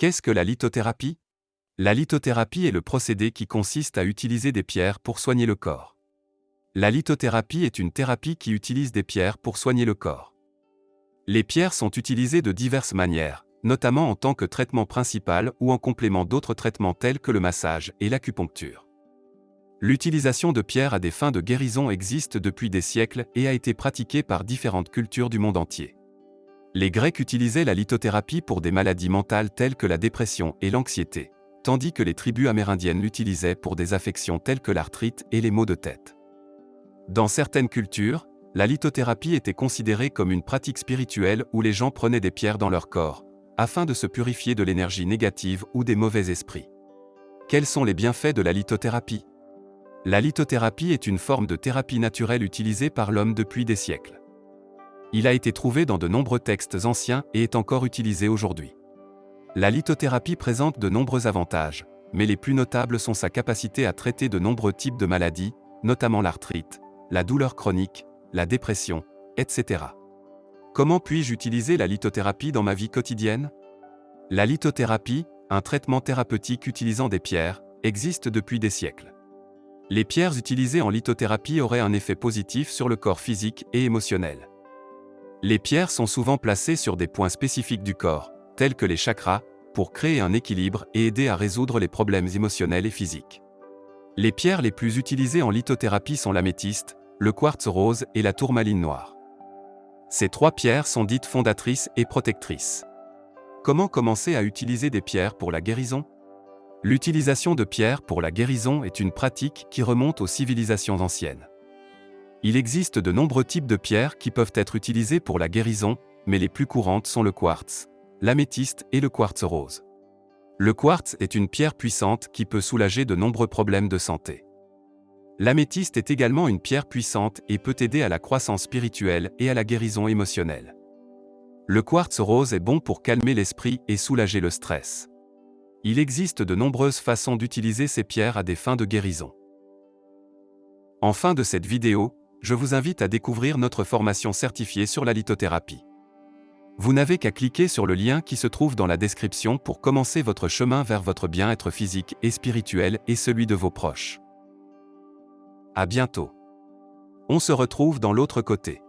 Qu'est-ce que la lithothérapie? La lithothérapie est le procédé qui consiste à utiliser des pierres pour soigner le corps. La lithothérapie est une thérapie qui utilise des pierres pour soigner le corps. Les pierres sont utilisées de diverses manières, notamment en tant que traitement principal ou en complément d'autres traitements tels que le massage et l'acupuncture. L'utilisation de pierres à des fins de guérison existe depuis des siècles et a été pratiquée par différentes cultures du monde entier. Les Grecs utilisaient la lithothérapie pour des maladies mentales telles que la dépression et l'anxiété, tandis que les tribus amérindiennes l'utilisaient pour des affections telles que l'arthrite et les maux de tête. Dans certaines cultures, la lithothérapie était considérée comme une pratique spirituelle où les gens prenaient des pierres dans leur corps, afin de se purifier de l'énergie négative ou des mauvais esprits. Quels sont les bienfaits de la lithothérapie? La lithothérapie est une forme de thérapie naturelle utilisée par l'homme depuis des siècles. Il a été trouvé dans de nombreux textes anciens et est encore utilisé aujourd'hui. La lithothérapie présente de nombreux avantages, mais les plus notables sont sa capacité à traiter de nombreux types de maladies, notamment l'arthrite, la douleur chronique, la dépression, etc. Comment puis-je utiliser la lithothérapie dans ma vie quotidienne? La lithothérapie, un traitement thérapeutique utilisant des pierres, existe depuis des siècles. Les pierres utilisées en lithothérapie auraient un effet positif sur le corps physique et émotionnel. Les pierres sont souvent placées sur des points spécifiques du corps, tels que les chakras, pour créer un équilibre et aider à résoudre les problèmes émotionnels et physiques. Les pierres les plus utilisées en lithothérapie sont l'améthyste, le quartz rose et la tourmaline noire. Ces trois pierres sont dites fondatrices et protectrices. Comment commencer à utiliser des pierres pour la guérison? L'utilisation de pierres pour la guérison est une pratique qui remonte aux civilisations anciennes. Il existe de nombreux types de pierres qui peuvent être utilisées pour la guérison, mais les plus courantes sont le quartz, l'améthyste et le quartz rose. Le quartz est une pierre puissante qui peut soulager de nombreux problèmes de santé. L'améthyste est également une pierre puissante et peut aider à la croissance spirituelle et à la guérison émotionnelle. Le quartz rose est bon pour calmer l'esprit et soulager le stress. Il existe de nombreuses façons d'utiliser ces pierres à des fins de guérison. En fin de cette vidéo, je vous invite à découvrir notre formation certifiée sur la lithothérapie. Vous n'avez qu'à cliquer sur le lien qui se trouve dans la description pour commencer votre chemin vers votre bien-être physique et spirituel et celui de vos proches. À bientôt. On se retrouve dans l'autre côté.